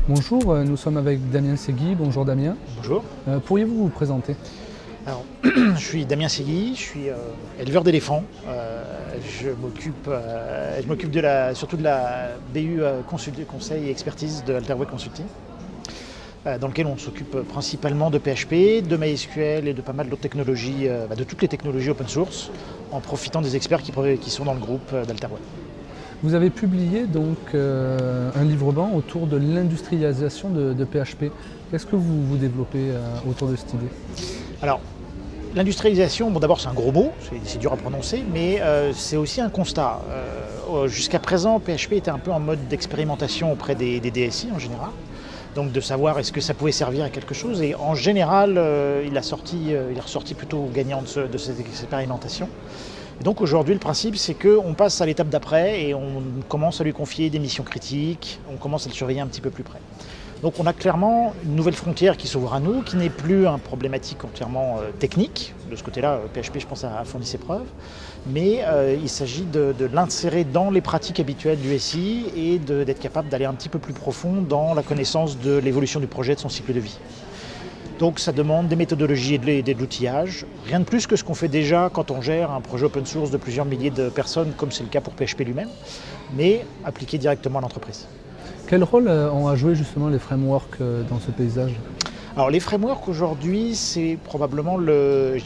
Bonjour, nous sommes avec Damien Segui. Bonjour Damien. Bonjour. Pourriez-vous vous présenter? Alors, je suis Damien Segui, je suis éleveur d'éléphants. Je m'occupe surtout de la BU conseil et expertise de Alterway Consulting, dans lequel on s'occupe principalement de PHP, de MySQL et de pas mal d'autres technologies, de toutes les technologies open source, en profitant des experts qui sont dans le groupe d'Alterway. Vous avez publié donc un livre blanc autour de l'industrialisation de PHP. Qu'est-ce que vous développez autour de cette idée? Alors, l'industrialisation, d'abord c'est un gros mot, c'est dur à prononcer, mais c'est aussi un constat. Jusqu'à présent, PHP était un peu en mode d'expérimentation auprès des DSI en général, donc de savoir est-ce que ça pouvait servir à quelque chose, et en général, il est ressorti plutôt gagnant de cette expérimentation. Et donc aujourd'hui, le principe, c'est qu'on passe à l'étape d'après et on commence à lui confier des missions critiques, on commence à le surveiller un petit peu plus près. Donc on a clairement une nouvelle frontière qui s'ouvre à nous, qui n'est plus une problématique entièrement technique. De ce côté-là, PHP, je pense, a fourni ses preuves. Mais il s'agit de l'insérer dans les pratiques habituelles du SI et d'être capable d'aller un petit peu plus profond dans la connaissance de l'évolution du projet, de son cycle de vie. Donc ça demande des méthodologies et de l'outillage. Rien de plus que ce qu'on fait déjà quand on gère un projet open source de plusieurs milliers de personnes, comme c'est le cas pour PHP lui-même, mais appliqué directement à l'entreprise. Quel rôle ont à jouer justement les frameworks dans ce paysage? Alors les frameworks aujourd'hui, c'est probablement le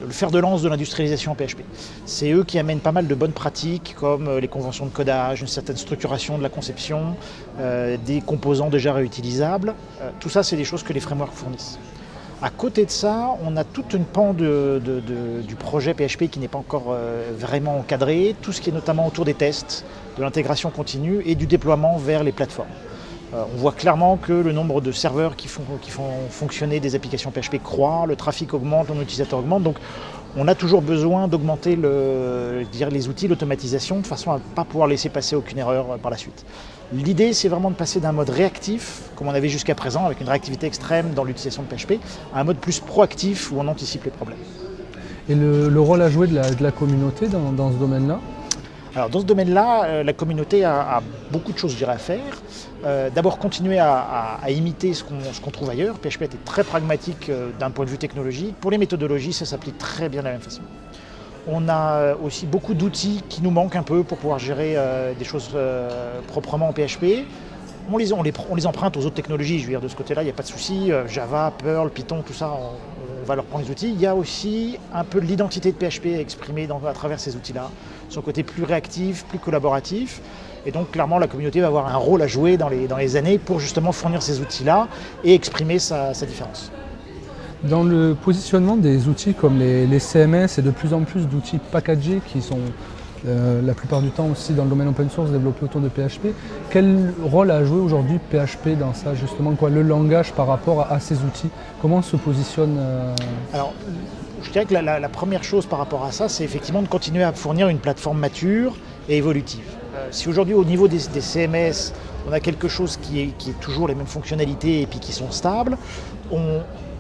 fer de lance de l'industrialisation en PHP. C'est eux qui amènent pas mal de bonnes pratiques comme les conventions de codage, une certaine structuration de la conception, des composants déjà réutilisables. Tout ça, c'est des choses que les frameworks fournissent. À côté de ça, on a toute une pan du projet PHP qui n'est pas encore vraiment encadré, tout ce qui est notamment autour des tests, de l'intégration continue et du déploiement vers les plateformes. On voit clairement que le nombre de serveurs qui font fonctionner des applications PHP croît, le trafic augmente, le nombre d'utilisateurs augmente, donc on a toujours besoin d'augmenter les outils, l'automatisation, de façon à ne pas pouvoir laisser passer aucune erreur par la suite. L'idée, c'est vraiment de passer d'un mode réactif, comme on avait jusqu'à présent, avec une réactivité extrême dans l'utilisation de PHP, à un mode plus proactif où on anticipe les problèmes. Et le rôle à jouer de la communauté dans ce domaine-là? Alors dans ce domaine-là, la communauté a beaucoup de choses, je dirais, à faire. D'abord, continuer à imiter ce qu'on trouve ailleurs. PHP était très pragmatique d'un point de vue technologique. Pour les méthodologies, ça s'applique très bien de la même façon. On a aussi beaucoup d'outils qui nous manquent un peu pour pouvoir gérer des choses proprement en PHP. On les emprunte aux autres technologies, je veux dire, de ce côté-là, il n'y a pas de souci. Java, Perl, Python, tout ça, on va leur prendre les outils. Il y a aussi un peu de l'identité de PHP exprimée à travers ces outils-là, son côté plus réactif, plus collaboratif. Et donc, clairement, la communauté va avoir un rôle à jouer dans les années pour justement fournir ces outils-là et exprimer sa différence. Dans le positionnement des outils comme les CMS et de plus en plus d'outils packagés qui sont la plupart du temps aussi dans le domaine open source développé autour de PHP, quel rôle a joué aujourd'hui PHP dans ça justement, le langage par rapport à ces outils? Comment se positionne Alors, je dirais que la première chose par rapport à ça, c'est effectivement de continuer à fournir une plateforme mature et évolutive. Si aujourd'hui au niveau des CMS, on a quelque chose qui est toujours les mêmes fonctionnalités et puis qui sont stables,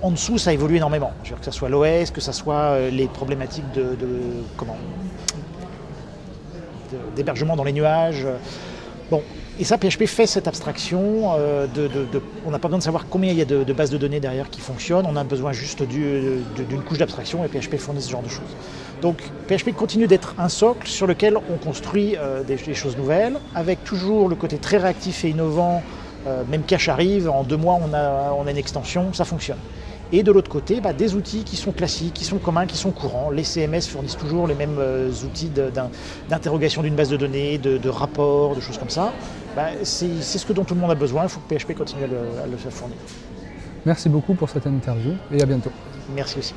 en dessous ça évolue énormément. Je veux dire que ce soit l'OS, que ce soit les problématiques d'hébergement dans les nuages. Bon, et ça, PHP fait cette abstraction. On n'a pas besoin de savoir combien il y a de bases de données derrière qui fonctionnent. On a besoin juste d'une couche d'abstraction et PHP fournit ce genre de choses. Donc PHP continue d'être un socle sur lequel on construit des choses nouvelles, avec toujours le côté très réactif et innovant. Même cache arrive, en 2 mois on a une extension, ça fonctionne. Et de l'autre côté, des outils qui sont classiques, qui sont communs, qui sont courants. Les CMS fournissent toujours les mêmes outils d'interrogation d'une base de données, de rapports, de choses comme ça. C'est ce dont tout le monde a besoin, il faut que PHP continue à le fournir. Merci beaucoup pour cette interview et à bientôt. Merci aussi.